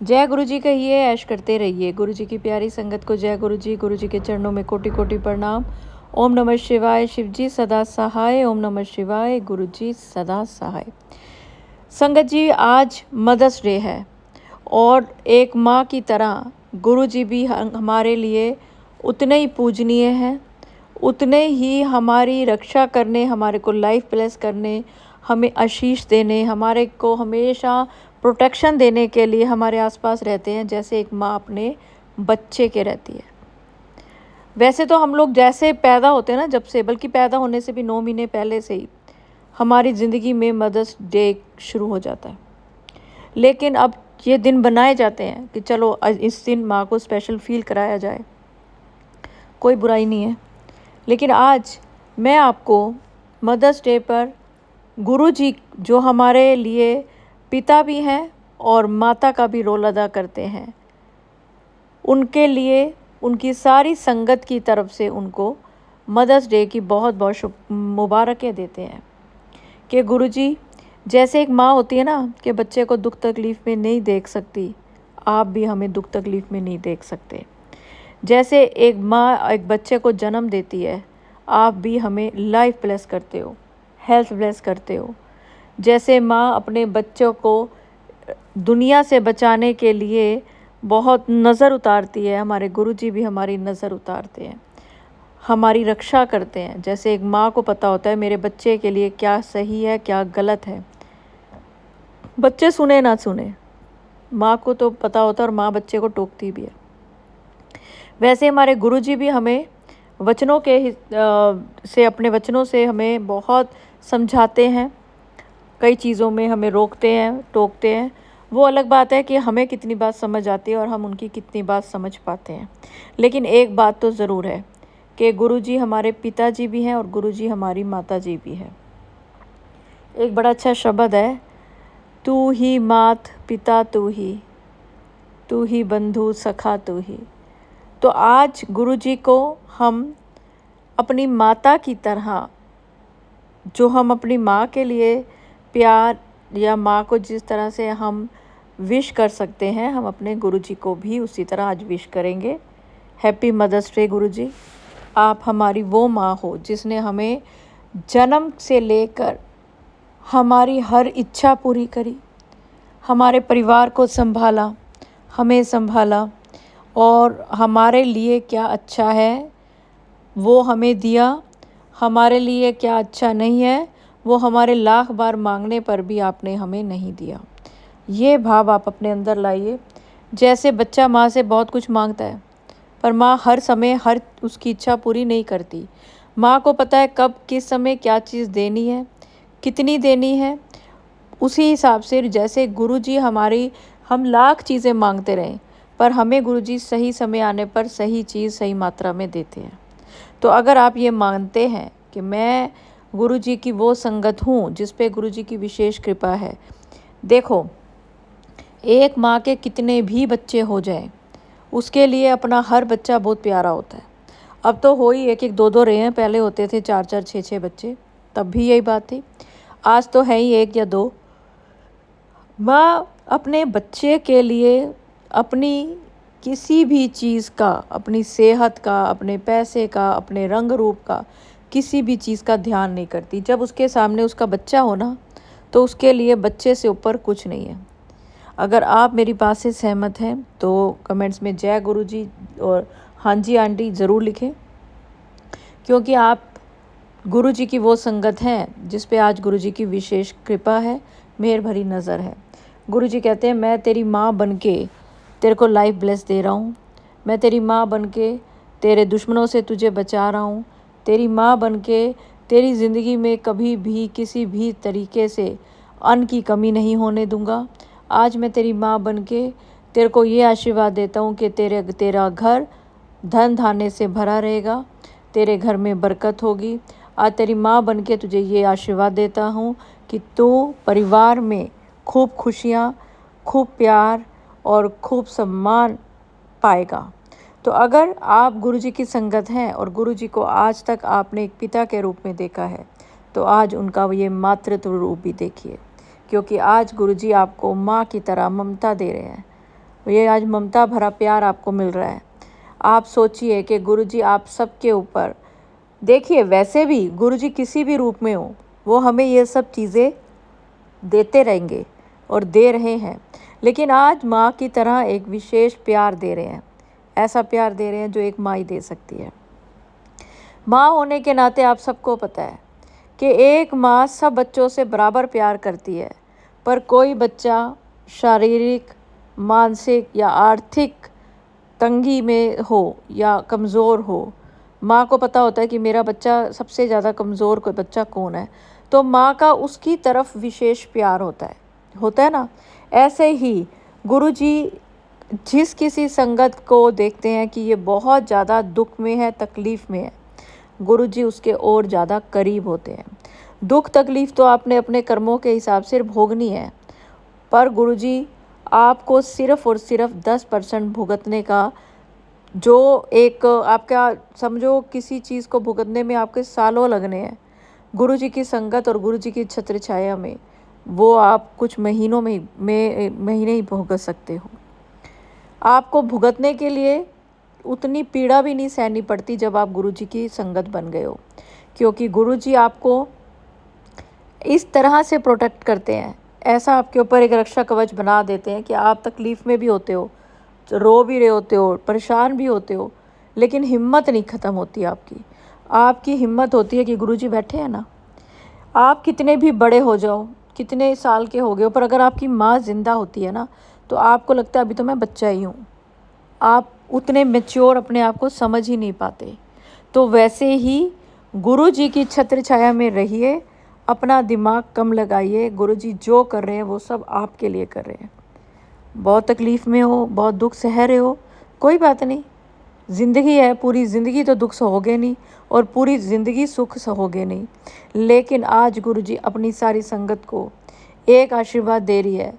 जय गुरु जी कहिए, ऐश करते रहिए। गुरु जी की प्यारी संगत को जय गुरु जी के चरणों में कोटि कोटि प्रणाम। ओम नमः शिवाय, शिव जी सदा सहाय। ओम नमः शिवाय, गुरु जी सदा सहाय। संगत जी, आज मदर्स डे है और एक माँ की तरह गुरु जी भी हमारे लिए उतने ही पूजनीय हैं, उतने ही हमारी रक्षा करने, हमारे को लाइफ ब्लेस करने, हमें आशीष देने, हमारे को हमेशा प्रोटेक्शन देने के लिए हमारे आसपास रहते हैं, जैसे एक माँ अपने बच्चे के रहती है। वैसे तो हम लोग जैसे पैदा होते हैं ना, जब से, बल्कि पैदा होने से भी 9 महीने पहले से ही हमारी ज़िंदगी में मदर्स डे शुरू हो जाता है। लेकिन अब ये दिन बनाए जाते हैं कि चलो इस दिन माँ को स्पेशल फील कराया जाए, कोई बुराई नहीं है। लेकिन आज मैं आपको मदर्स डे पर गुरु जी, जो हमारे लिए पिता भी हैं और माता का भी रोल अदा करते हैं, उनके लिए उनकी सारी संगत की तरफ से उनको मदर्स डे की बहुत बहुत मुबारकें देते हैं। कि गुरु जी, जैसे एक माँ होती है ना कि बच्चे को दुख तकलीफ़ में नहीं देख सकती, आप भी हमें दुख तकलीफ़ में नहीं देख सकते। जैसे एक माँ एक बच्चे को जन्म देती है, आप भी हमें लाइफ ब्लेस करते हो, हेल्थ ब्लेस करते हो। जैसे माँ अपने बच्चों को दुनिया से बचाने के लिए बहुत नज़र उतारती है, हमारे गुरुजी भी हमारी नज़र उतारते हैं, हमारी रक्षा करते हैं। जैसे एक माँ को पता होता है मेरे बच्चे के लिए क्या सही है, क्या गलत है। बच्चे सुने ना सुने, माँ को तो पता होता है और माँ बच्चे को टोकती भी है। वैसे हमारे गुरुजी भी हमें वचनों के से, अपने वचनों से हमें बहुत समझाते हैं, कई चीज़ों में हमें रोकते हैं, टोकते हैं। वो अलग बात है कि हमें कितनी बात समझ आती है और हम उनकी कितनी बात समझ पाते हैं। लेकिन एक बात तो ज़रूर है कि गुरुजी हमारे पिताजी भी हैं और गुरुजी हमारी माताजी भी हैं। एक बड़ा अच्छा शब्द है, तू ही मात पिता तू ही बंधु सखा तू ही। तो आज गुरुजी को हम अपनी माता की तरह, जो हम अपनी माँ के लिए प्यार, या माँ को जिस तरह से हम विश कर सकते हैं, हम अपने गुरुजी को भी उसी तरह आज विश करेंगे। हैप्पी मदर्स डे गुरुजी। आप हमारी वो माँ हो जिसने हमें जन्म से लेकर हमारी हर इच्छा पूरी करी, हमारे परिवार को संभाला, हमें संभाला और हमारे लिए क्या अच्छा है वो हमें दिया, हमारे लिए क्या अच्छा नहीं है वो हमारे लाख बार मांगने पर भी आपने हमें नहीं दिया। ये भाव आप अपने अंदर लाइए। जैसे बच्चा माँ से बहुत कुछ मांगता है, पर माँ हर समय हर उसकी इच्छा पूरी नहीं करती। माँ को पता है कब किस समय क्या चीज़ देनी है, कितनी देनी है। उसी हिसाब से जैसे गुरुजी हमारी, हम लाख चीज़ें मांगते रहें पर हमें गुरुजी सही समय आने पर सही चीज़ सही मात्रा में देते हैं। तो अगर आप ये मानते हैं कि मैं गुरुजी की वो संगत हूँ जिस पे गुरुजी की विशेष कृपा है, देखो, एक माँ के कितने भी बच्चे हो जाएं, उसके लिए अपना हर बच्चा बहुत प्यारा होता है। अब तो हो ही एक एक दो दो रहे हैं, पहले होते थे 4 4 6 6 बच्चे, तब भी यही बात थी। आज तो है ही 1 या 2। माँ अपने बच्चे के लिए अपनी किसी भी चीज़ का, अपनी सेहत का, अपने पैसे का, अपने रंग रूप का, किसी भी चीज़ का ध्यान नहीं करती। जब उसके सामने उसका बच्चा हो ना, तो उसके लिए बच्चे से ऊपर कुछ नहीं है। अगर आप मेरी बात से सहमत हैं तो कमेंट्स में जय गुरुजी और हाँ जी आंटी ज़रूर लिखें, क्योंकि आप गुरुजी की वो संगत हैं जिस पे आज गुरुजी की विशेष कृपा है, मेहर भरी नज़र है। गुरुजी कहते हैं, मैं तेरी माँ बनके तेरे को लाइफ ब्लेस दे रहा हूँ, मैं तेरी माँ बनके तेरे दुश्मनों से तुझे बचा रहा हूँ, तेरी माँ बनके तेरी ज़िंदगी में कभी भी किसी भी तरीके से अन्न की कमी नहीं होने दूँगा। आज मैं तेरी माँ बनके तेरे को ये आशीर्वाद देता हूँ कि तेरा घर धन धान्य से भरा रहेगा, तेरे घर में बरकत होगी। आज तेरी माँ बनके तुझे ये आशीर्वाद देता हूँ कि तू परिवार में खूब खुशियाँ, खूब प्यार और खूब सम्मान पाएगा। तो अगर आप गुरुजी की संगत हैं और गुरुजी को आज तक आपने एक पिता के रूप में देखा है, तो आज उनका ये मातृत्व रूप भी देखिए, क्योंकि आज गुरुजी आपको माँ की तरह ममता दे रहे हैं। ये आज ममता भरा प्यार आपको मिल रहा है। आप सोचिए कि गुरुजी आप सबके ऊपर, देखिए वैसे भी गुरुजी किसी भी रूप में हो, वो हमें ये सब चीज़ें देते रहेंगे और दे रहे हैं, लेकिन आज माँ की तरह एक विशेष प्यार दे रहे हैं। ऐसा प्यार दे रहे हैं जो एक माँ ही दे सकती है। माँ होने के नाते आप सबको पता है कि एक माँ सब बच्चों से बराबर प्यार करती है, पर कोई बच्चा शारीरिक, मानसिक या आर्थिक तंगी में हो या कमज़ोर हो, माँ को पता होता है कि मेरा बच्चा सबसे ज़्यादा कमज़ोर कोई बच्चा कौन है, तो माँ का उसकी तरफ विशेष प्यार होता है ना। ऐसे ही गुरुजी जिस किसी संगत को देखते हैं कि ये बहुत ज़्यादा दुख में है, तकलीफ़ में है, गुरुजी उसके और ज़्यादा करीब होते हैं। दुख तकलीफ़ तो आपने अपने कर्मों के हिसाब से भोगनी है, पर गुरुजी आपको सिर्फ़ और सिर्फ 10% भुगतने का, जो एक आपका समझो किसी चीज़ को भुगतने में आपके सालों लगने हैं, गुरुजी की संगत और गुरुजी की छत्र छाया में वो आप कुछ महीनों में महीने ही भुगत सकते हो। आपको भुगतने के लिए उतनी पीड़ा भी नहीं सहनी पड़ती जब आप गुरुजी की संगत बन गए हो, क्योंकि गुरुजी आपको इस तरह से प्रोटेक्ट करते हैं, ऐसा आपके ऊपर एक रक्षा कवच बना देते हैं कि आप तकलीफ़ में भी होते हो, रो भी रहे होते हो, परेशान भी होते हो, लेकिन हिम्मत नहीं ख़त्म होती आपकी हिम्मत होती है कि गुरुजी बैठे हैं ना। आप कितने भी बड़े हो जाओ, कितने साल के हो गए हो, पर अगर आपकी माँ ज़िंदा होती है ना, तो आपको लगता है अभी तो मैं बच्चा ही हूँ। आप उतने मैच्योर अपने आप को समझ ही नहीं पाते। तो वैसे ही गुरुजी की छत्र छाया में रहिए, अपना दिमाग कम लगाइए। गुरुजी जो कर रहे हैं वो सब आपके लिए कर रहे हैं। बहुत तकलीफ़ में हो, बहुत दुख सह रहे हो, कोई बात नहीं, ज़िंदगी है, पूरी ज़िंदगी तो दुख सहोगे नहीं और पूरी ज़िंदगी सुख सहोगे नहीं। लेकिन आज गुरुजी अपनी सारी संगत को एक आशीर्वाद दे रही है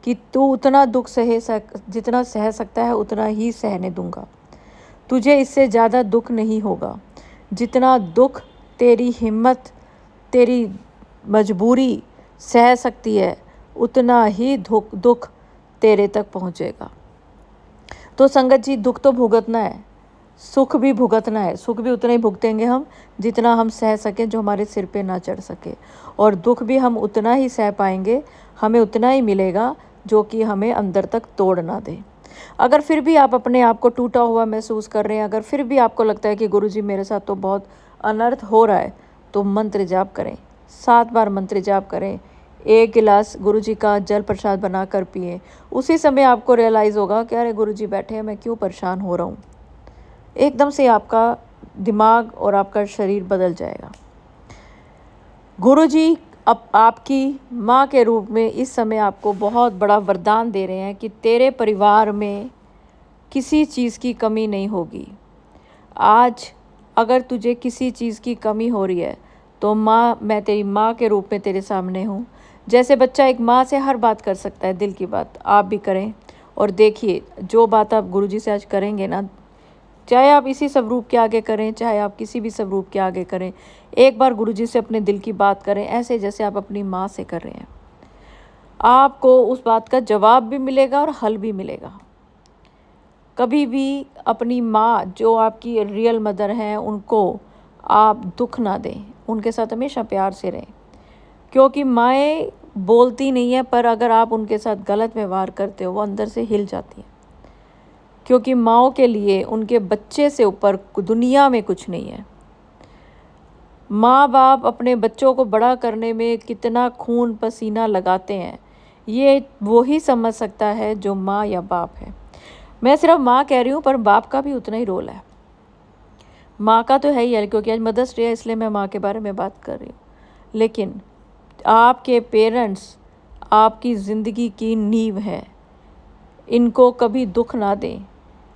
कि तू उतना दुख जितना सह सकता है उतना ही सहने दूंगा। तुझे इससे ज़्यादा दुख नहीं होगा। जितना दुख तेरी हिम्मत, तेरी मजबूरी सह सकती है, उतना ही दुख तेरे तक पहुँचेगा। तो संगत जी, दुख तो भुगतना है, सुख भी भुगतना है। सुख भी उतना ही भुगतेंगे हम जितना हम सह सकें, जो हमारे सिर पे ना चढ़ सके, और दुख भी हम उतना ही सह पाएंगे, हमें उतना ही मिलेगा जो कि हमें अंदर तक तोड़ ना दे। अगर फिर भी आप अपने आप को टूटा हुआ महसूस कर रहे हैं, अगर फिर भी आपको लगता है कि गुरुजी मेरे साथ तो बहुत अनर्थ हो रहा है, तो मंत्र जाप करें, 7 बार मंत्र जाप करें, 1 गिलास गुरुजी का जल प्रसाद बनाकर पिएं। उसी समय आपको रियलाइज़ होगा कि अरे गुरुजी बैठे हैं, मैं क्यों परेशान हो रहा हूँ। एकदम से आपका दिमाग और आपका शरीर बदल जाएगा। गुरुजी अब आपकी माँ के रूप में इस समय आपको बहुत बड़ा वरदान दे रहे हैं कि तेरे परिवार में किसी चीज़ की कमी नहीं होगी। आज अगर तुझे किसी चीज़ की कमी हो रही है तो माँ, मैं तेरी माँ के रूप में तेरे सामने हूँ। जैसे बच्चा एक माँ से हर बात कर सकता है, दिल की बात, आप भी करें। और देखिए, जो बात आप गुरुजी से आज करेंगे ना, चाहे आप इसी स्वरूप के आगे करें, चाहे आप किसी भी स्वरूप के आगे करें, एक बार गुरुजी से अपने दिल की बात करें, ऐसे जैसे आप अपनी माँ से कर रहे हैं। आपको उस बात का जवाब भी मिलेगा और हल भी मिलेगा। कभी भी अपनी माँ, जो आपकी रियल मदर हैं, उनको आप दुख ना दें, उनके साथ हमेशा प्यार से रहें, क्योंकि माएँ बोलती नहीं है, पर अगर आप उनके साथ गलत व्यवहार करते हो, वो अंदर से हिल जाती हैं, क्योंकि माँओं के लिए उनके बच्चे से ऊपर दुनिया में कुछ नहीं है। माँ बाप अपने बच्चों को बड़ा करने में कितना खून पसीना लगाते हैं, ये वो ही समझ सकता है जो माँ या बाप है। मैं सिर्फ माँ कह रही हूँ, पर बाप का भी उतना ही रोल है। माँ का तो है ही है, क्योंकि आज मदर्स डे है, इसलिए मैं माँ के बारे में बात कर रही हूँ। लेकिन आपके पेरेंट्स आपकी ज़िंदगी की नींव है, इनको कभी दुख ना दें।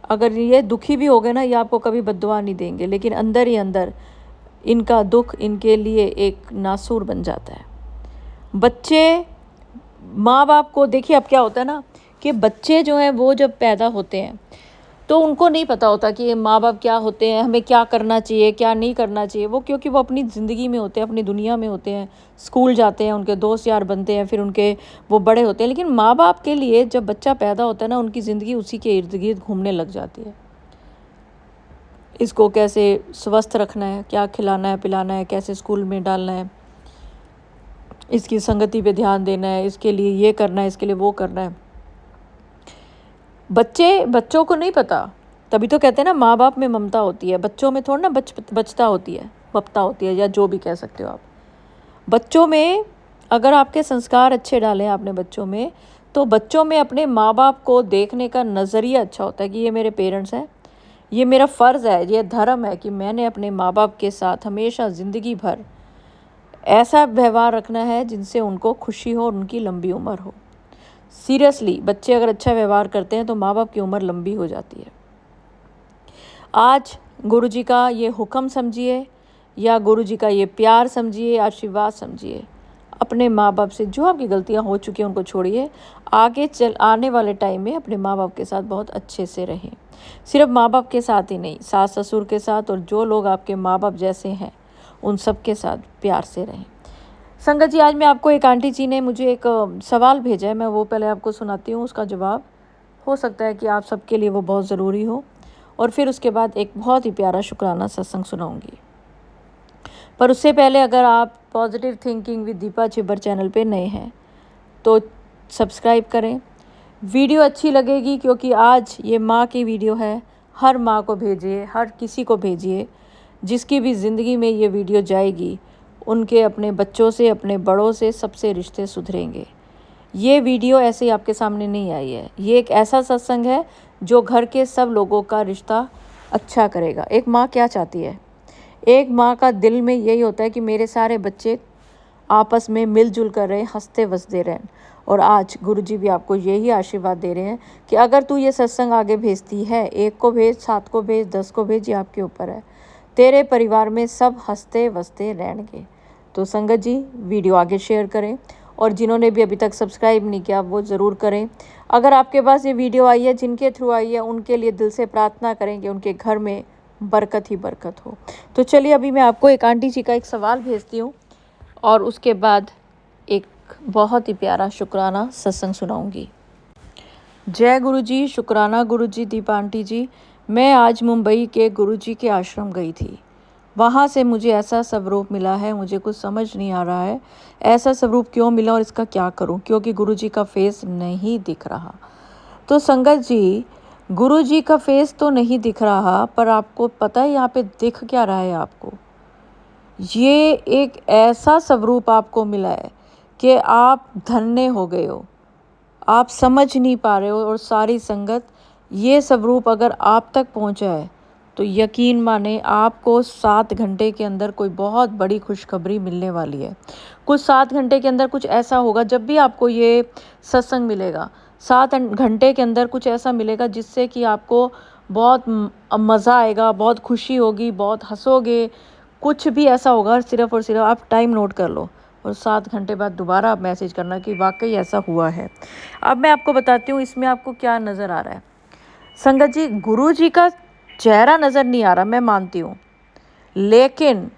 अगर ये दुखी भी हो गए ना, ये आपको कभी बद्दुआ नहीं देंगे, लेकिन अंदर ही अंदर इनका दुख इनके लिए एक नासूर बन जाता है। बच्चे माँ बाप को, देखिए अब क्या होता है ना कि बच्चे जो हैं वो जब पैदा होते हैं तो उनको नहीं पता होता कि ये माँ बाप क्या होते हैं, हमें क्या करना चाहिए, क्या नहीं करना चाहिए। वो क्योंकि वो अपनी ज़िंदगी में होते हैं, अपनी दुनिया में होते हैं, स्कूल जाते हैं, उनके दोस्त यार बनते हैं, फिर उनके वो बड़े होते हैं। लेकिन माँ बाप के लिए जब बच्चा पैदा होता है ना, उनकी ज़िंदगी उसी के इर्द गिर्द घूमने लग जाती है। इसको कैसे स्वस्थ रखना है, क्या खिलाना है पिलाना है, कैसे स्कूल में डालना है, इसकी संगति पे ध्यान देना है, इसके लिए ये करना है, इसके लिए वो करना है। बच्चों को नहीं पता। तभी तो कहते हैं ना, माँ बाप में ममता होती है, बच्चों में थोड़ा ना बचता होती है, बपता होती है, या जो भी कह सकते हो आप। बच्चों में अगर आपके संस्कार अच्छे डालें आपने बच्चों में, तो बच्चों में अपने माँ बाप को देखने का नज़रिया अच्छा होता है कि ये मेरे पेरेंट्स हैं, ये मेरा फ़र्ज़ है, ये धर्म है कि मैंने अपने माँ बाप के साथ हमेशा ज़िंदगी भर ऐसा व्यवहार रखना है जिनसे उनको खुशी हो और उनकी लंबी उम्र हो। सीरियसली, बच्चे अगर अच्छा व्यवहार करते हैं तो माँ बाप की उम्र लंबी हो जाती है। आज गुरुजी का ये हुक्म समझिए, या गुरुजी का ये प्यार समझिए, आशीर्वाद समझिए। अपने माँ बाप से जो आपकी गलतियाँ हो चुकी हैं उनको छोड़िए। आने वाले टाइम में अपने माँ बाप के साथ बहुत अच्छे से रहें। सिर्फ माँ बाप के साथ ही नहीं, सास ससुर के साथ, और जो लोग आपके माँ बाप जैसे हैं उन सब के साथ प्यार से रहें। संगत जी, आज मैं आपको एक आंटी जी ने मुझे एक सवाल भेजा है, मैं वो पहले आपको सुनाती हूँ, उसका जवाब हो सकता है कि आप सबके लिए वो बहुत ज़रूरी हो, और फिर उसके बाद एक बहुत ही प्यारा शुक्राना सत्संग सुनाऊंगी। पर उससे पहले अगर आप positive thinking with Deepa Chhibber channel पे नए हैं तो सब्सक्राइब करें। वीडियो अच्छी लगेगी क्योंकि आज ये माँ की वीडियो है, हर माँ को भेजिए, हर किसी को भेजिए जिसकी भी ज़िंदगी में ये वीडियो जाएगी, उनके अपने बच्चों से, अपने बड़ों से, सबसे रिश्ते सुधरेंगे। ये वीडियो ऐसे ही आपके सामने नहीं आई है, ये एक ऐसा सत्संग है जो घर के सब लोगों का रिश्ता अच्छा करेगा। एक माँ क्या चाहती है? एक माँ का दिल में यही होता है कि मेरे सारे बच्चे आपस में मिलजुल कर रहें, हंसते वसते रहें। और आज गुरुजी भी आपको यही आशीर्वाद दे रहे हैं कि अगर तू ये सत्संग आगे भेजती है, 1 को भेज, 7 को भेज, 10 को भेज, ये आपके ऊपर है, तेरे परिवार में सब हंसते वसते रहेंगे। तो संगत जी, वीडियो आगे शेयर करें, और जिन्होंने भी अभी तक सब्सक्राइब नहीं किया वो ज़रूर करें। अगर आपके पास ये वीडियो आई है, जिनके थ्रू आई है, उनके लिए दिल से प्रार्थना करें कि उनके घर में बरकत ही बरकत हो। तो चलिए, अभी मैं आपको एक आंटी जी का एक सवाल भेजती हूँ, और उसके बाद एक बहुत ही प्यारा शुक्राना सत्संग सुनाऊंगी। जय गुरुजी, शुक्राना गुरुजी। दीपा आंटी जी, मैं आज मुंबई के गुरुजी के आश्रम गई थी। वहाँ से मुझे ऐसा स्वरूप मिला है, मुझे कुछ समझ नहीं आ रहा है ऐसा स्वरूप क्यों मिला और इसका क्या करूँ, क्योंकि गुरुजी का फेस नहीं दिख रहा। तो संगत जी, गुरुजी का फेस तो नहीं दिख रहा, पर आपको पता है यहाँ पे दिख क्या रहा है आपको? ये एक ऐसा स्वरूप आपको मिला है कि आप धन्य हो गए हो, आप समझ नहीं पा रहे हो। और सारी संगत, ये स्वरूप अगर आप तक पहुंचा है तो यकीन माने आपको 7 घंटे के अंदर कोई बहुत बड़ी खुशखबरी मिलने वाली है। कुछ 7 घंटे के अंदर कुछ ऐसा होगा, जब भी आपको ये सत्संग मिलेगा 7 घंटे के अंदर कुछ ऐसा मिलेगा जिससे कि आपको बहुत मज़ा आएगा, बहुत खुशी होगी, बहुत हंसोगे। कुछ भी ऐसा होगा, सिर्फ़ और सिर्फ आप टाइम नोट कर लो, और 7 घंटे बाद दोबारा आप मैसेज करना कि वाकई ऐसा हुआ है। अब मैं आपको बताती हूँ इसमें आपको क्या नज़र आ रहा है। संगत जी, गुरु जी का चेहरा नज़र नहीं आ रहा, मैं मानती हूँ, लेकिन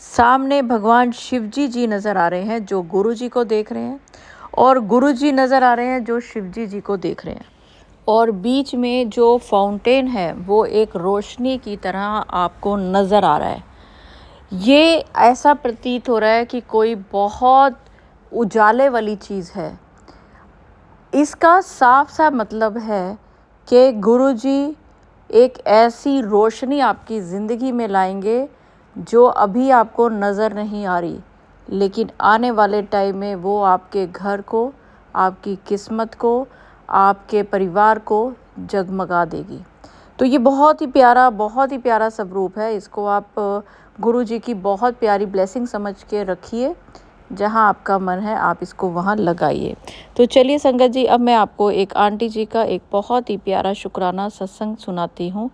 सामने भगवान शिव जी नज़र आ रहे हैं जो गुरु जी को देख रहे हैं, और गुरु जी नज़र आ रहे हैं जो शिव जी को देख रहे हैं। और बीच में जो फाउंटेन है वो एक रोशनी की तरह आपको नज़र आ रहा है। ये ऐसा प्रतीत हो रहा है कि कोई बहुत उजाले वाली चीज़ है। इसका साफ साफ मतलब है कि गुरुजी एक ऐसी रोशनी आपकी ज़िंदगी में लाएंगे जो अभी आपको नज़र नहीं आ रही, लेकिन आने वाले टाइम में वो आपके घर को, आपकी किस्मत को, आपके परिवार को जगमगा देगी। तो ये बहुत ही प्यारा स्वरूप है। इसको आप गुरुजी की बहुत प्यारी ब्लेसिंग समझ के रखिए। जहाँ आपका मन है आप इसको वहाँ लगाइए। तो चलिए संगत जी, अब मैं आपको एक आंटी जी का एक बहुत ही प्यारा शुक्राना सत्संग सुनाती हूँ।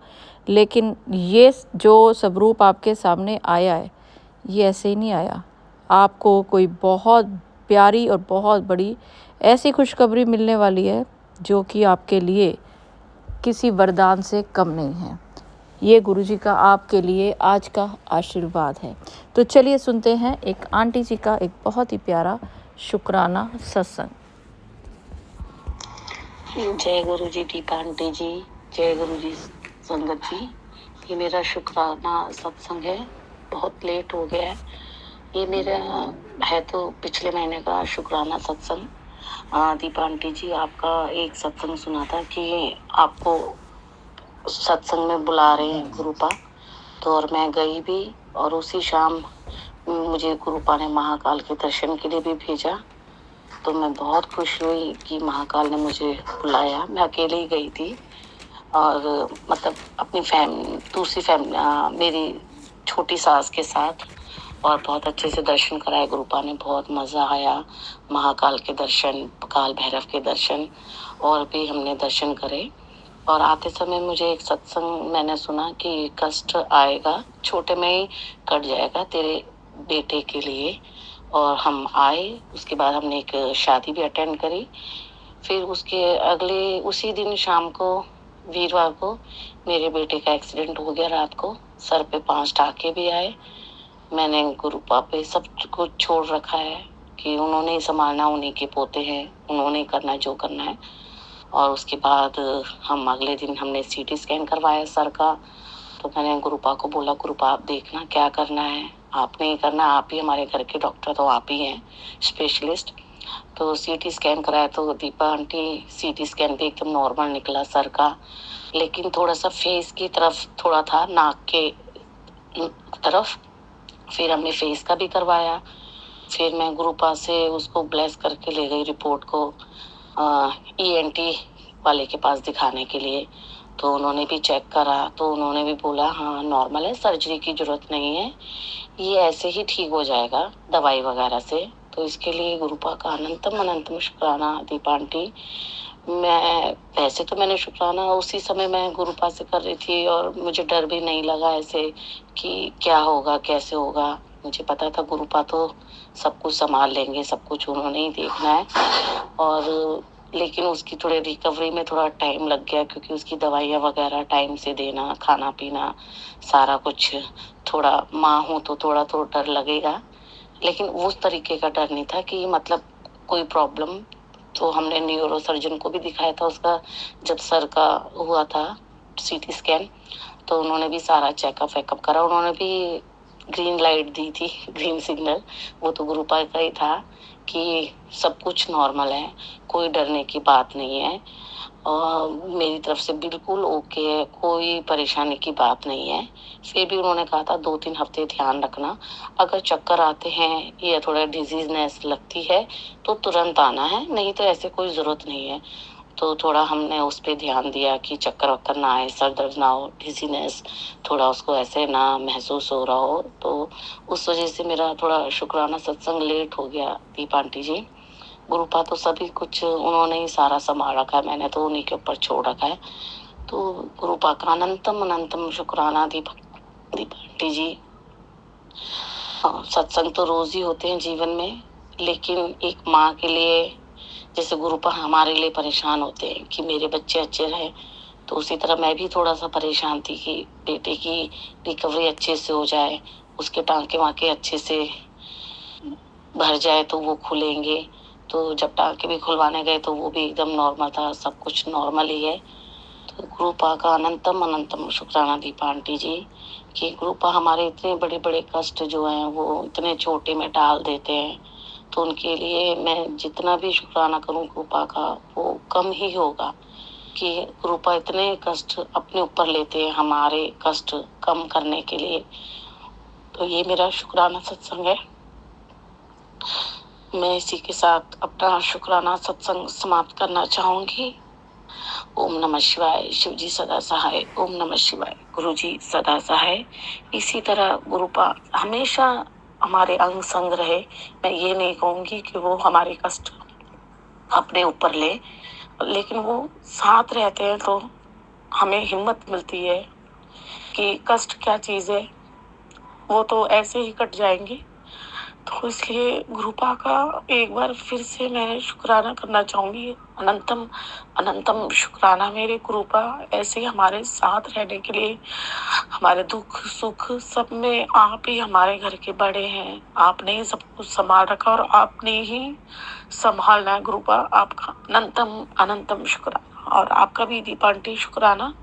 लेकिन ये जो स्वरूप आपके सामने आया है, ये ऐसे ही नहीं आया। आपको कोई बहुत प्यारी और बहुत बड़ी ऐसी खुशखबरी मिलने वाली है जो कि आपके लिए किसी वरदान से कम नहीं है। ये गुरुजी का आपके लिए आज का आशीर्वाद है। तो चलिए सुनते हैं एक आंटी जी का एक बहुत ही प्यारा शुक्राना सत्संग। जय गुरु जी दीपा आंटी जी, जय गुरु जी संगत जी। ये मेरा शुक्राना सत्संग है, बहुत लेट हो गया है। ये मेरा है तो पिछले महीने का शुक्राना सत्संग। दीपा आंटी जी, आपका एक सत्संग सुना था कि आपको सत्संग में बुला रहे हैं गुरुपा, तो और मैं गई भी, और उसी शाम मुझे गुरुपा ने महाकाल के दर्शन के लिए भी भेजा। तो मैं बहुत खुश हुई कि महाकाल ने मुझे बुलाया। मैं अकेले ही गई थी, और मतलब अपनी दूसरी मेरी छोटी सास के साथ, और बहुत अच्छे से दर्शन कराए गुरुपा ने। बहुत मज़ा आया। महाकाल के दर्शन, काल भैरव के दर्शन, और भी हमने दर्शन करे। और आते समय मुझे एक सत्संग मैंने सुना कि कष्ट आएगा, छोटे में ही कट जाएगा तेरे बेटे के लिए। और हम आए, उसके बाद हमने एक शादी भी अटेंड करी। फिर उसके अगले उसी दिन शाम को, वीरवार को, मेरे बेटे का एक्सीडेंट हो गया। रात को सर पे 5 टाके भी आए। मैंने गुरुपा पे सब कुछ छोड़ रखा है कि उन्होंने ही संभालना, उन्हीं के पोते हैं, उन्होंने ही करना जो करना है। और उसके बाद हम अगले दिन हमने सीटी स्कैन करवाया सर का। तो मैंने गुरुपा को बोला, गुरुपा आप देखना क्या करना है, आपने ही करना, आप ही हमारे घर के डॉक्टर, तो आप ही हैं स्पेशलिस्ट। तो सीटी स्कैन कराया तो दीपा आंटी सीटी स्कैन भी एकदम नॉर्मल निकला सर का, लेकिन थोड़ा सा फेस की तरफ थोड़ा था, नाक के तरफ। फिर हमने फेस का भी करवाया। फिर मैं गुरुपा से उसको ब्लेस करके ले गई रिपोर्ट को ईएनटी वाले के पास दिखाने के लिए। तो उन्होंने भी चेक करा, तो उन्होंने भी बोला हाँ नॉर्मल है, सर्जरी की जरूरत नहीं है, ये ऐसे ही ठीक हो जाएगा दवाई वगैरह से। तो इसके लिए गुरुपा का अनंतम शुक्राना दीपा आंटी। मैं वैसे तो मैंने शुक्राना उसी समय मैं गुरुपा से कर रही थी, और मुझे डर भी नहीं लगा ऐसे कि क्या होगा कैसे होगा। मुझे पता था गुरुपा तो सब कुछ संभाल लेंगे, सब कुछ उन्होंने ही देखना है। और लेकिन उसकी थोड़ी रिकवरी में थोड़ा टाइम लग गया, क्योंकि उसकी दवाइयाँ वगैरह टाइम से देना, खाना पीना सारा कुछ। थोड़ा माँ हूँ तो थोड़ा तो डर लगेगा, लेकिन उस तरीके का डर नहीं था कि मतलब कोई प्रॉब्लम। तो हमने न्यूरो सर्जन को भी दिखाया था उसका, जब सर का हुआ था सीटी स्कैन, तो उन्होंने भी सारा चेकअप वेकअप करा। उन्होंने भी ग्रीन लाइट दी थी, ग्रीन सिग्नल। वो तो गुरुपा का ही था कि सब कुछ नॉर्मल है, कोई डरने की बात नहीं है, और मेरी तरफ से बिल्कुल ओके है, कोई परेशानी की बात नहीं है। फिर भी उन्होंने कहा था 2-3 हफ्ते ध्यान रखना, अगर चक्कर आते हैं या थोड़ा डिजीजनेस लगती है तो तुरंत आना है, नहीं तो ऐसे कोई जरूरत नहीं है। तो थोड़ा हमने उस पर ध्यान दिया कि चक्कर वक्कर ना आए, सर दर्द ना हो, डिजीनेस थोड़ा उसको ऐसे ना महसूस हो रहा हो। तो उस वजह से मेरा थोड़ा शुक्राना सत्संग लेट हो गया दीपा आंटी जी। गुरुपा तो सभी कुछ उन्होंने ही सारा संभाल रखा है, मैंने तो उन्हीं के ऊपर छोड़ रखा है। तो गुरुपा का अनंतम शुक्राना दीपा आंटी जी। हाँ, सत्संग तो रोज ही होते हैं जीवन में, लेकिन एक माँ के लिए जैसे गुरुपा हमारे लिए परेशान होते हैं कि मेरे बच्चे अच्छे रहे, तो उसी तरह मैं भी थोड़ा सा परेशान थी कि बेटे की रिकवरी अच्छे से हो जाए, उसके टांके वाके अच्छे से भर जाए तो वो खुलेंगे। तो जब टांके भी खुलवाने गए तो वो भी एकदम नॉर्मल था, सब कुछ नॉर्मल ही है। तो गुरुपा का अनंतम शुक्राना दीपा आंटी जी कि गुरुपा हमारे इतने बड़े बड़े कष्ट जो हैं वो इतने छोटे में डाल देते हैं। तो उनके लिए मैं जितना भी शुक्राना करूं गुरुपा का वो कम ही होगा, कि गुरुपा इतने कष्ट अपने ऊपर लेते हैं हमारे कष्ट कम करने के लिए। तो ये मेरा शुक्राना सत्संग है। मैं इसी के साथ अपना शुक्राना सत्संग समाप्त करना चाहूंगी। ओम नमः शिवाय, शिव जी सदा सहाय। ओम नमः शिवाय, गुरु जी सदा सहाय। इसी तरह गुरुपा हमेशा हमारे अंग संग रहे। मैं ये नहीं कहूंगी कि वो हमारे कष्ट अपने ऊपर ले, लेकिन वो साथ रहते हैं तो हमें हिम्मत मिलती है कि कष्ट क्या चीज है, वो तो ऐसे ही कट जाएंगे। तो इसलिए गुरुपा का एक बार फिर से मैं शुक्राना करना चाहूंगी। अनंतम अनंतम शुक्राना मेरे गुरुपा, ऐसे ही हमारे साथ रहने के लिए। हमारे दुख सुख सब में आप ही हमारे घर के बड़े हैं, आपने ही सब कुछ संभाल रखा और आपने ही संभालना है गुरुपा। आपका अनंतम अनंतम शुक्राना। और आपका भी दीपा आंटी शुक्राना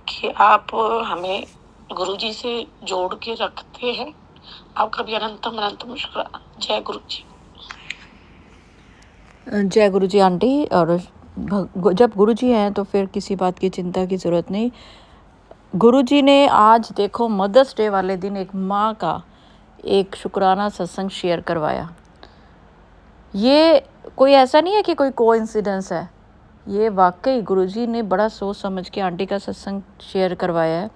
कि आप हमें गुरुजी से जोड़ के रखते हैं। आपका भी अनंतम अनंतम शुक्राना। जय गुरु जी। जय गुरु जी आंटी। और जब गुरु जी हैं तो फिर किसी बात की चिंता की ज़रूरत नहीं। गुरु जी ने आज देखो मदर्स डे वाले दिन एक माँ का एक शुक्राना सत्संग शेयर करवाया। ये कोई ऐसा नहीं है कि कोई कोइंसिडेंस है, ये वाकई गुरुजी ने बड़ा सोच समझ के आंटी का सत्संग शेयर करवाया है।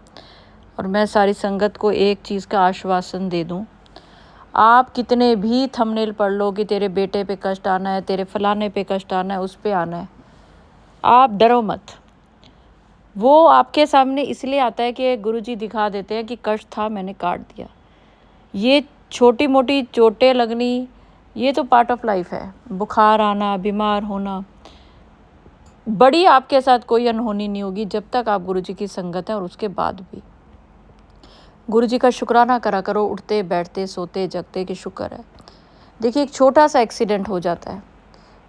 और मैं सारी संगत को एक चीज़ का आश्वासन दे दूं, आप कितने भी थंबनेल पढ़ लो कि तेरे बेटे पे कष्ट आना है, तेरे फलाने पे कष्ट आना है, उस पे आना है, आप डरो मत। वो आपके सामने इसलिए आता है कि गुरुजी दिखा देते हैं कि कष्ट था, मैंने काट दिया। ये छोटी मोटी चोटें लगनी, ये तो पार्ट ऑफ लाइफ है। बुखार आना, बीमार होना, बड़ी आपके साथ कोई अनहोनी नहीं होगी जब तक आप गुरुजी की संगत है। और उसके बाद भी गुरुजी का शुक्राना करा करो, उठते बैठते सोते जगते कि शुक्र है। देखिए, एक छोटा सा एक्सीडेंट हो जाता है,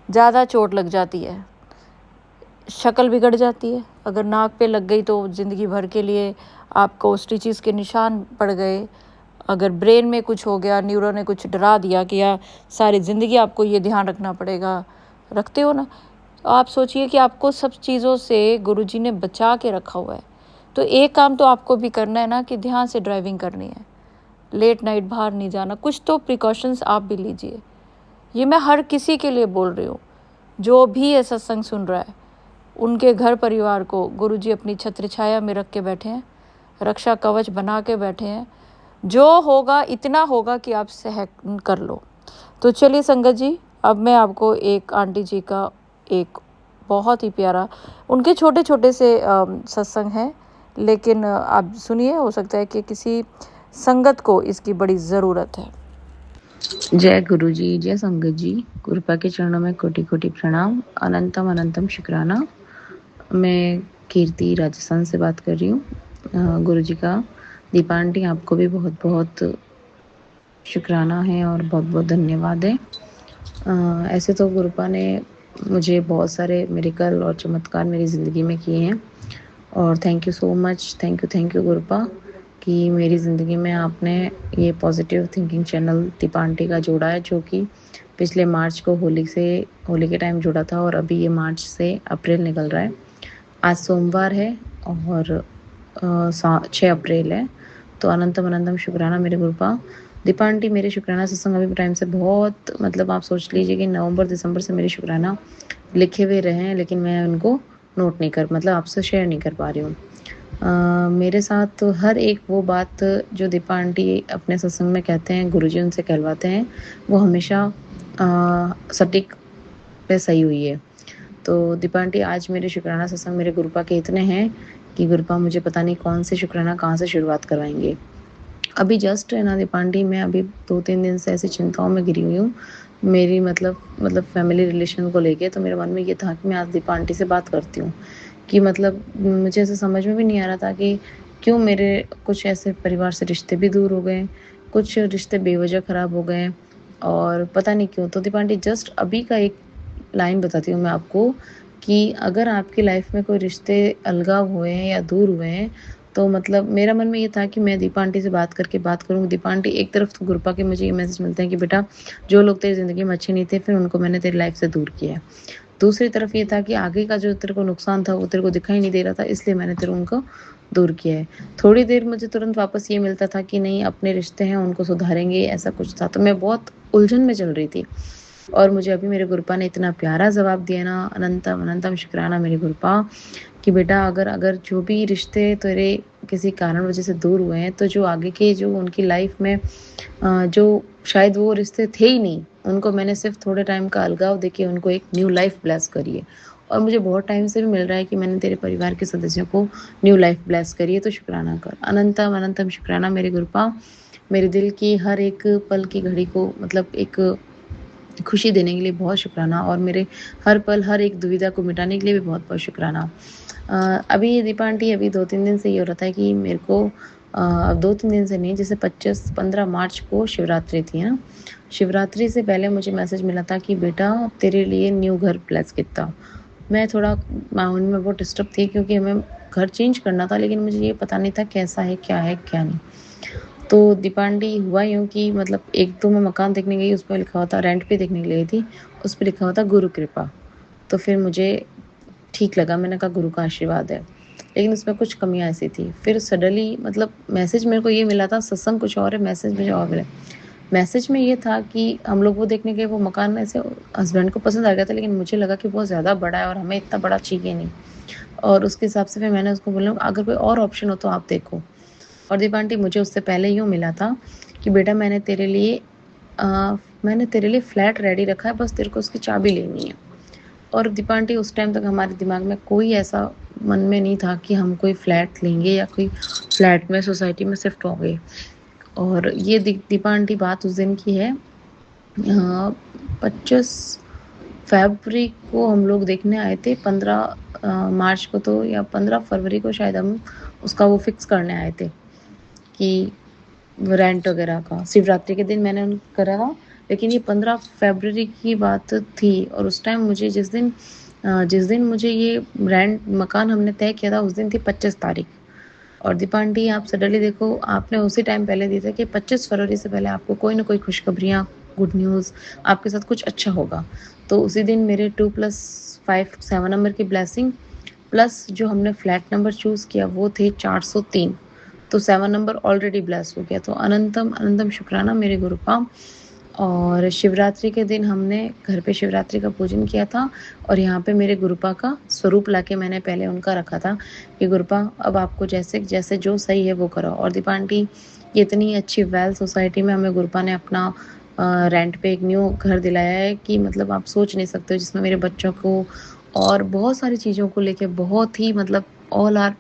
ज़्यादा चोट लग जाती है, शक्ल बिगड़ जाती है। अगर नाक पे लग गई तो ज़िंदगी भर के लिए आपको स्टिचेस के निशान पड़ गए। अगर ब्रेन में कुछ हो गया, न्यूरो ने कुछ डरा दिया कि यार सारी ज़िंदगी आपको ये ध्यान रखना पड़ेगा, रखते हो ना। तो आप सोचिए कि आपको सब चीज़ों से गुरुजी ने बचा के रखा हुआ है। तो एक काम तो आपको भी करना है ना कि ध्यान से ड्राइविंग करनी है, लेट नाइट बाहर नहीं जाना, कुछ तो प्रिकॉशंस आप भी लीजिए। ये मैं हर किसी के लिए बोल रही हूँ, जो भी ये सत्संग सुन रहा है, उनके घर परिवार को गुरुजी अपनी छत्र छाया में रख के बैठे हैं, रक्षा कवच बना के बैठे हैं। जो होगा इतना होगा कि आप सहन कर लो। तो चलिए संगत जी, अब मैं आपको एक आंटी जी का एक बहुत ही प्यारा, उनके छोटे छोटे से सत्संग हैं, लेकिन आप सुनिए, हो सकता है कि किसी संगत को इसकी बड़ी ज़रूरत है। जय गुरु जी, जय संगत जी। गुरुपा के चरणों में कोटि कोटि प्रणाम, अनंतम अनंतम शुक्राना। मैं कीर्ति राजस्थान से बात कर रही हूँ। गुरु जी का दीपा आंटी, आपको भी बहुत बहुत शुक्राना है और बहुत बहुत धन्यवाद है। ऐसे तो गुरुपा ने मुझे बहुत सारे मिरेकल और चमत्कार मेरी ज़िंदगी में किए हैं, और thank you so much, thank you गुरुपा कि मेरी ज़िंदगी में आपने ये positive thinking channel Deepa aunty का जोड़ा है, जो कि पिछले मार्च को होली के टाइम जुड़ा था, और अभी ये मार्च से अप्रैल निकल रहा है। आज सोमवार है और 6 अप्रैल है। तो अनंतम शुक्राना मेरे गुरुपा। दीपा आंटी, मेरे शुक्राना सत्संग अभी टाइम से बहुत, मतलब आप सोच लीजिए कि नवंबर दिसंबर से मेरे शुक्राना लिखे हुए रहे हैं, लेकिन मैं उनको नोट नहीं कर, मतलब आपसे शेयर नहीं कर पा रही हूँ। मेरे साथ तो हर एक वो बात जो दीपा आंटी अपने सत्संग में कहते हैं, गुरुजी उनसे कहलवाते हैं, वो हमेशा सटीक पे सही हुई है। तो दीपा आंटी, आज मेरे शुक्राना सत्संग मेरे गुरुपा के इतने हैं कि गुरुपा मुझे पता नहीं कौन से शुक्राना कहाँ से शुरुआत करवाएंगे। अभी जस्ट है ना दीपा आंटी, मैं अभी 2-3 दिन से ऐसी चिंताओं में घिरी हुई हूँ, मेरी मतलब फैमिली रिलेशन को लेके। तो मेरे मन में ये था कि मैं आज दीपा आंटी से बात करती हूँ कि मतलब मुझे ऐसे समझ में भी नहीं आ रहा था कि क्यों मेरे कुछ ऐसे परिवार से रिश्ते भी दूर हो गए, कुछ रिश्ते बेवजह ख़राब हो गए, और पता नहीं क्यों। तो दीपा आंटी, जस्ट अभी का एक लाइन बताती हूँ मैं आपको कि अगर आपकी लाइफ में कोई रिश्ते अलगाव हुए हैं या दूर हुए हैं, तो मतलब मेरा मन में ये था कि मैं दीपा आंटी से बात करूँ। दीपा आंटी, एक तरफ तो गुरुपा के मुझे ये मैसेज मिलते हैं कि बेटा, जो लोग तेरी ज़िंदगी में अच्छे नहीं थे, फिर उनको मैंने तेरी लाइफ से दूर किया है। दूसरी तरफ ये था कि आगे का जो तेरे को नुकसान था वो तेरे को दिखाई नहीं दे रहा था, इसलिए मैंने तेरे उनको दूर किया है। थोड़ी देर मुझे तुरंत वापस ये मिलता था कि नहीं, अपने रिश्ते हैं उनको सुधारेंगे, ऐसा कुछ था। तो मैं बहुत उलझन में चल रही थी, और मुझे अभी मेरे गुरुपा ने इतना प्यारा जवाब दिया ना, अनंतम शुक्राना मेरे गुरुपा, कि बेटा अगर जो भी रिश्ते तेरे किसी कारण वजह से दूर हुए हैं, तो जो आगे के जो उनकी लाइफ में जो शायद वो रिश्ते थे ही नहीं, उनको मैंने सिर्फ थोड़े टाइम का अलगाव देके उनको एक न्यू लाइफ ब्लेस करी है। और मुझे बहुत टाइम से भी मिल रहा है कि मैंने तेरे परिवार के सदस्यों को न्यू लाइफ ब्लेस करी है, तो शुक्राना कर। अनंतम शुक्राना मेरे गुरुपा। मेरे दिल की हर एक पल की घड़ी को मतलब एक खुशी देने के लिए बहुत शुक्राना, और मेरे हर पल हर एक दुविधा को मिटाने के लिए भी बहुत-बहुत शुक्राना। अभी दीपा आंटी अभी 2-3 दिन से ये हो रहा था कि मेरे को 2-3 दिन से नहीं, जैसे 25-15 मार्च को शिवरात्रि थी ना, शिवरात्रि से पहले मुझे मैसेज मिला था कि बेटा तेरे लिए न्यू घर प्लेस कितना। मैं थोड़ा माइंड में बहुत डिस्टर्ब थी क्योंकि हमें घर चेंज करना था, लेकिन मुझे ये पता नहीं था कैसा है, क्या नहीं। तो दीपा आंटी हुआ यूँ कि मतलब एक तो मैं मकान देखने गई, उस पे लिखा हुआ था, रेंट पे देखने के लिए गई थी, उस पे लिखा हुआ था गुरु कृपा। तो फिर मुझे ठीक लगा, मैंने कहा गुरु का आशीर्वाद है। लेकिन उसमें कुछ कमियाँ ऐसी थी। फिर सडनली मतलब मैसेज मेरे को ये मिला था, सत्संग कुछ और है, मैसेज मुझे और मिला। मैसेज में ये था कि हम लोग वो देखने गए, वो मकान ऐसे हस्बैंड को पसंद आ गया था, लेकिन मुझे लगा कि बहुत ज़्यादा बड़ा है और हमें इतना बड़ा चाहिए नहीं। और उसके हिसाब से फिर मैंने उसको बोला अगर कोई और ऑप्शन हो तो आप देखो। और दीपा आंटी मुझे उससे पहले यूँ मिला था कि बेटा मैंने तेरे लिए फ्लैट रेडी रखा है, बस तेरे को उसकी चाबी लेनी है। और दीपा आंटी उस टाइम तक हमारे दिमाग में कोई ऐसा मन में नहीं था कि हम कोई फ्लैट लेंगे या कोई फ्लैट में सोसाइटी में शिफ्ट होंगे। और ये दीपा आंटी बात उस दिन की है, 25 फरवरी को हम लोग देखने आए थे, 15 मार्च को तो या 15 फरवरी को शायद हम उसका वो फिक्स करने आए थे कि रेंट वगैरह का। शिवरात्रि के दिन मैंने करा था, लेकिन ये 15 फरवरी की बात थी। और उस टाइम मुझे जिस दिन मुझे ये रेंट मकान हमने तय किया था, उस दिन थी 25 तारीख। और दीपा आंटी आप सडनली देखो, आपने उसी टाइम पहले दी था कि 25 फरवरी से पहले आपको कोई ना कोई खुशखबरियाँ, गुड न्यूज़, आपके साथ कुछ अच्छा होगा। तो उसी दिन मेरे 2+5 7 नंबर की ब्लेसिंग प्लस जो हमने फ्लैट नंबर चूज़ किया वो थे 403। तो 7 नंबर ऑलरेडी ब्लेस हो गया। तो अनंतम अनंतम शुक्राना मेरे गुरुपा। और शिवरात्रि के दिन हमने घर पे शिवरात्रि का पूजन किया था, और यहाँ पे मेरे गुरुपा का स्वरूप लाके मैंने पहले उनका रखा था कि गुरुपा अब आपको जैसे जैसे जो सही है वो करो। और दीपा आंटी ये इतनी अच्छी वेल सोसाइटी में हमें गुरुपा ने अपना रेंट पे एक न्यू घर दिलाया है कि मतलब आप सोच नहीं सकते हो, जिसमें मेरे बच्चों को और बहुत सारी चीज़ों को लेके बहुत ही मतलब ऑल आर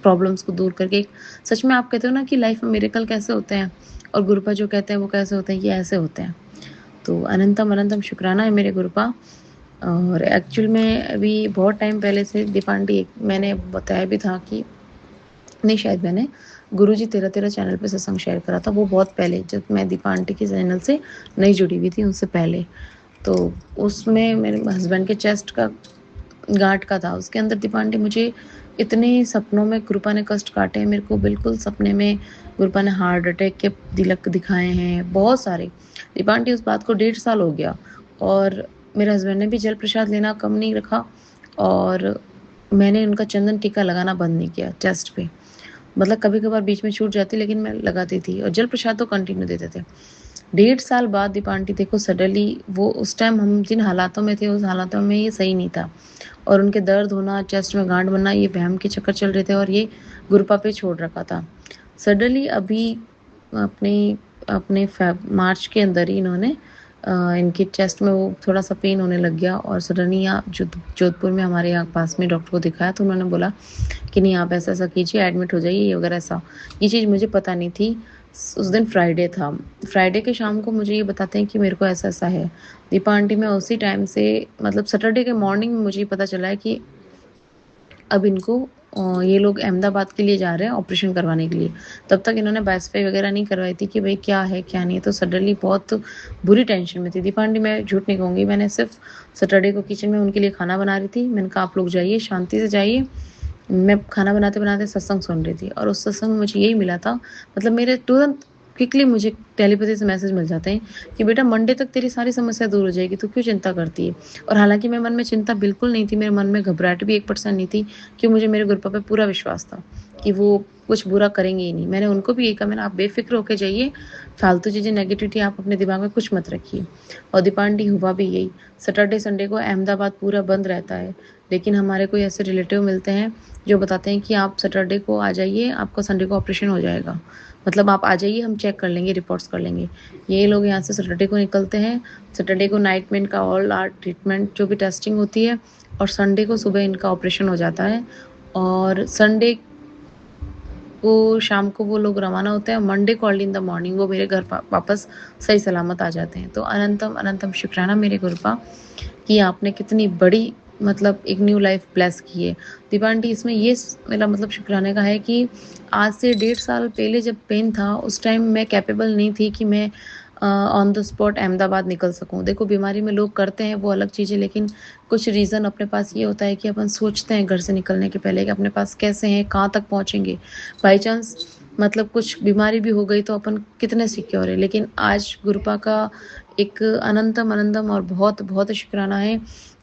प्रॉब्लम्स को दूर करके एक सच में आप कहते हो ना कि लाइफ में मिरेकल कैसे होते हैं, और गुरुपा जो कहते हैं वो कैसे होते हैं, ये ऐसे होते हैं। तो अनंतम अनंतम शुक्राना है मेरे गुरुपा। और एक्चुअल में अभी बहुत टाइम पहले से दीपा आंटी मैंने बताया भी था कि नहीं, शायद मैंने गुरुजी तेरा तेरा चैनल पे सत्संग शेयर करा था, वो बहुत पहले जब मैं दीपा आंटी के चैनल से नहीं जुड़ी हुई थी, उनसे पहले। तो उसमें मेरे हस्बैंड के चेस्ट का गांठ का था, उसके अंदर दीपा आंटी मुझे इतने सपनों में गुरुपा ने कष्ट काटे हैं मेरे को, बिल्कुल सपने में गुरुपा ने हार्ट अटैक के दिलक दिखाए हैं बहुत सारे। दीपा आंटी उस बात को 1.5 साल हो गया, और मेरे हस्बैंड ने भी जल प्रसाद लेना कम नहीं रखा, और मैंने उनका चंदन टीका लगाना बंद नहीं किया चेस्ट पे। मतलब कभी कभार बीच में छूट जाती, लेकिन मैं लगाती थी, और जल प्रसाद तो कंटिन्यू देते थे। 1.5 साल बाद दीपा आंटी देखो सडनली वो उस टाइम हम जिन हालातों में थे, उस हालातों में ये सही नहीं था, और उनके दर्द होना, चेस्ट में गांठ बनना, ये वहम के चक्कर चल रहे थे, और ये गुरुपा पे छोड़ रखा था। सडनली अभी अपने अपने मार्च के अंदर ही इन्होंने इनके चेस्ट में वो थोड़ा सा पेन होने लग गया, और सडनली यहाँ जोधपुर में हमारे यहाँ पास में डॉक्टर को दिखाया, तो उन्होंने बोला कि नहीं आप ऐसा ऐसा कीजिए, एडमिट हो जाइए, ये वगैरह ऐसा। ये चीज़ मुझे पता नहीं थी। उस दिन फ्राइडे था, फ्राइडे के शाम को मुझे ये बताते हैं कि मेरे को ऐसा ऐसा है। दीपा आंटी में उसी टाइम से मतलब सैटरडे के मॉर्निंग में मुझे पता चला है कि अब इनको ये लोग अहमदाबाद के लिए जा रहे हैं ऑपरेशन करवाने के लिए। तब तक इन्होंने बायोप्सी वगैरह नहीं करवाई थी कि भाई क्या है क्या नहीं है, तो सडनली बहुत बुरी टेंशन में थी दीपा आंटी। मैं झूठ नहीं कहूँगी, मैंने सिर्फ सैटरडे को किचन में उनके लिए खाना बना रही थी। मैंने कहा आप लोग जाइए, शांति से जाइए। मैं खाना बनाते बनाते सत्संग सुन रही थी, और उस सत्संग में मुझे यही मिला था, मतलब मेरे तुरंत क्विकली मुझे टेलीपैथी से मैसेज मिल जाते हैं कि बेटा मंडे तक तेरी सारी समस्या दूर हो जाएगी, तो क्यों चिंता करती है। और हालांकि मेरे मन में चिंता बिल्कुल नहीं थी, मेरे मन में घबराहट भी 1% नहीं थी, कि मुझे मेरे गुरुपा पे पूरा विश्वास था कि वो कुछ बुरा करेंगे ही नहीं। मैंने उनको भी यही कहा, मैंने आप बेफिक्र होकर जाइए, फालतू चीज़ें नेगेटिविटी आप अपने दिमाग में कुछ मत रखिए। और दीपा आंटी हुआ भी यही। सैटरडे संडे को अहमदाबाद पूरा बंद रहता है, लेकिन हमारे कोई ऐसे रिलेटिव मिलते हैं जो बताते हैं कि आप सैटरडे को आ जाइए, आपका संडे को ऑपरेशन हो जाएगा, मतलब आप आ जाइए, हम चेक कर लेंगे, रिपोर्ट्स कर लेंगे। ये लोग यहाँ से सैटरडे को निकलते हैं, सैटरडे को नाइट में इनका ऑल आर ट्रीटमेंट जो भी टेस्टिंग होती है, और संडे को सुबह इनका ऑपरेशन हो जाता है। और संडे को शाम को वो लोग रवाना होते हैं, मंडे को अर्ली इन द मॉर्निंग वो मेरे घर वापस सही सलामत आ जाते हैं। तो अनंतम अनंतम शुक्राना मेरे गुरुपा कि आपने कितनी बड़ी मतलब एक न्यू लाइफ ब्लेस की है। दीपा आंटी, इसमें ये मेरा मतलब शुक्राने का है कि आज से 1.5 साल पहले जब पेन था, उस टाइम मैं कैपेबल नहीं थी कि मैं ऑन द स्पॉट अहमदाबाद निकल सकूं। देखो, बीमारी में लोग करते हैं वो अलग चीज़ है, लेकिन कुछ रीज़न अपने पास ये होता है कि अपन सोचते हैं घर से निकलने के पहले कि अपने पास कैसे हैं, कहाँ तक पहुँचेंगे। बाई चांस मतलब कुछ बीमारी भी हो गई तो अपन कितने सिक्योर है। लेकिन आज गुरुपा का एक अनंतम अनंतम और बहुत बहुत शुक्राना है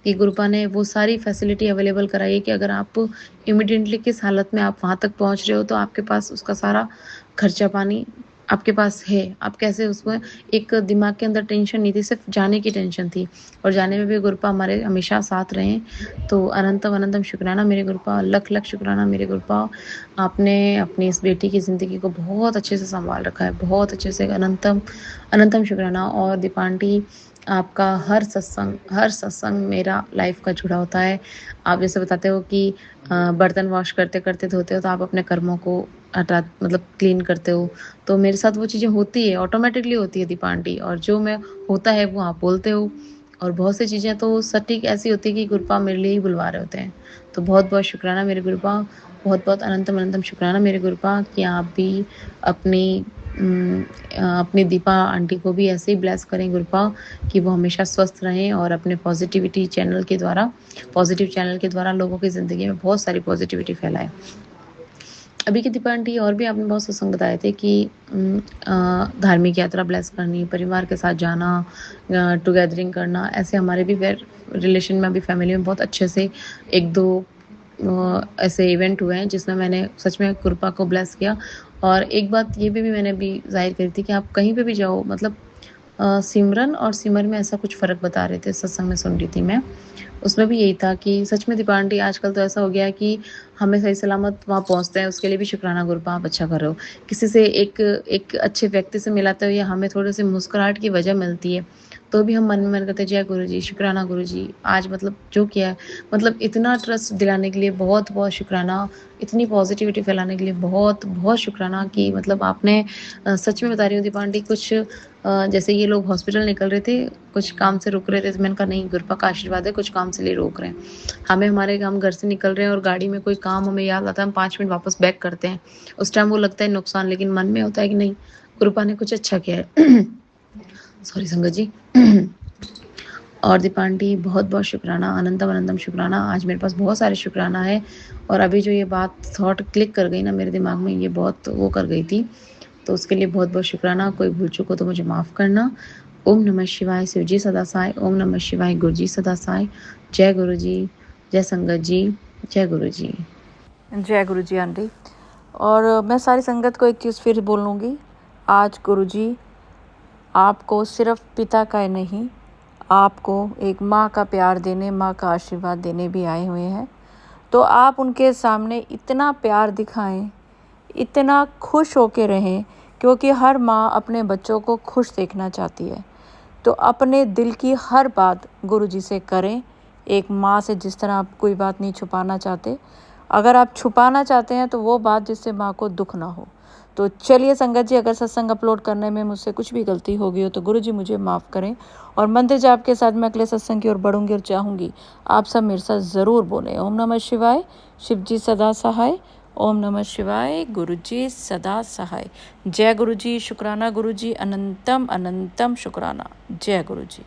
कि गुरुपा ने वो सारी फैसिलिटी अवेलेबल कराई है कि अगर आप इमिडिएटली किस हालत में आप वहाँ तक पहुँच रहे हो तो आपके पास उसका सारा खर्चा पानी आपके पास है। आप कैसे उसमें एक दिमाग के अंदर टेंशन नहीं थी, सिर्फ जाने की टेंशन थी, और जाने में भी गुरुपा हमारे हमेशा साथ रहे। तो अनंतम अनंतम शुक्राना मेरे गुरुपा, लख लख शुक्राना मेरे गुरुपा। आपने अपनी इस बेटी की ज़िंदगी को बहुत अच्छे से संभाल रखा है, बहुत अच्छे से। अनंतम अनंतम शुक्राना। और दीपा आंटी, आपका हर सत्संग मेरा लाइफ का जुड़ा होता है। आप जैसे बताते हो कि बर्तन वॉश करते करते धोते हो तो आप अपने कर्मों को हटा मतलब क्लीन करते हो, तो मेरे साथ वो चीज़ें होती है, ऑटोमेटिकली होती है दीपा आंटी। और जो मैं होता है वो आप बोलते हो, और बहुत सी चीज़ें तो सटीक ऐसी होती है कि गुरुपा मेरे लिए ही बुलवा रहे होते हैं। तो बहुत बहुत शुक्राना मेरे गुरुपा, बहुत बहुत अनंतम अनंतम शुक्राना मेरे गुरुपा कि आप भी अपनी अपनी दीपा आंटी को भी ऐसे ही ब्लेस करें गुरुपा कि वो हमेशा स्वस्थ रहें और अपने पॉजिटिव चैनल के द्वारा लोगों की ज़िंदगी में बहुत सारी पॉजिटिविटी फैलाएं। अभी की दीपा आंटी, और भी आपने बहुत सत्संग बताए थे कि धार्मिक यात्रा ब्लेस करनी, परिवार के साथ जाना, टुगेदरिंग करना, ऐसे हमारे भी रिलेशन में अभी फैमिली में बहुत अच्छे से 1-2 ऐसे इवेंट हुए हैं जिसमें मैंने सच में गुरुपा को ब्लेस किया। और एक बात ये भी मैंने भी जाहिर करी थी कि आप कहीं पे भी जाओ, मतलब सिमरन और सिमर में ऐसा कुछ फ़र्क बता रहे थे, सत्संग में सुन रही थी मैं। उसमें भी यही था कि सच में दीपा आंटी, आजकल तो ऐसा हो गया है कि हमें सही सलामत वहाँ पहुँचते हैं, उसके लिए भी शुक्राना गुरुपा, आप अच्छा कर रहे हो। किसी से एक अच्छे व्यक्ति से मिलाते हो या हमें थोड़ी-सी मुस्कुराहट की वजह मिलती है, तो भी हम मन में मन करते हैं जय गुरुजी, शुक्राना गुरुजी, आज मतलब जो किया है, मतलब इतना ट्रस्ट दिलाने के लिए बहुत-बहुत शुक्राना, इतनी पॉजिटिविटी फैलाने के लिए बहुत-बहुत शुक्राना कि मतलब आपने सच में बता रही हूँ दीपा आंटी, कुछ जैसे ये लोग हॉस्पिटल निकल रहे थे, कुछ काम से रुक रहे थे, तो मैंने कहा नहीं, गुरुपा का आशीर्वाद है, कुछ काम से लिए रोक रहे हैं। हम घर से निकल रहे हैं और गाड़ी में कोई काम हमें याद आता है, हम 5 मिनट वापस बैक करते हैं। उस टाइम वो लगता है नुकसान, लेकिन मन में होता है कि नहीं, गुरुपा ने कुछ अच्छा किया है। सॉरी संगत जी। और दीपा आंटी, बहुत-बहुत शुक्राना, अनंतम अनंतम शुक्राना। आज मेरे पास बहुत सारे शुक्राना है, और अभी जो ये बात थॉट क्लिक कर गई ना मेरे दिमाग में, ये बहुत वो कर गई थी, तो उसके लिए बहुत-बहुत शुक्राना। कोई भूल चूक हो तो मुझे माफ़ करना। ओम नमः शिवाय, शिवजी सदा सहाय। ओम नमः शिवाय, गुरुजी सदा सहाय। जय गुरुजी, जय संगत जी, जय गुरुजी। जय गुरुजी आंटी। और मैं सारी संगत को एक चीज़ फिर बोलूँगी, आज गुरुजी आपको सिर्फ पिता का ही नहीं, आपको एक माँ का प्यार देने, माँ का आशीर्वाद देने भी आए हुए हैं। तो आप उनके सामने इतना प्यार दिखाएं, इतना खुश होके रहें, क्योंकि हर माँ अपने बच्चों को खुश देखना चाहती है। तो अपने दिल की हर बात गुरुजी से करें, एक माँ से जिस तरह आप कोई बात नहीं छुपाना चाहते, अगर आप छुपाना चाहते हैं तो वो बात जिससे माँ को दुख ना हो। तो चलिए संगत जी, अगर सत्संग अपलोड करने में मुझसे कुछ भी गलती हो गई हो तो गुरुजी मुझे माफ़ करें। और मंदिर जाप के साथ मैं अगले सत्संग की ओर बढ़ूंगी और चाहूँगी आप सब मेरे साथ ज़रूर बोलें, ओम नमः शिवाय, शिवजी सदा सहाय। ओम नमः शिवाय, गुरुजी सदा सहाय। जय गुरुजी, शुक्राना गुरुजी, अनंतम अनंतम शुक्राना। जय गुरुजी।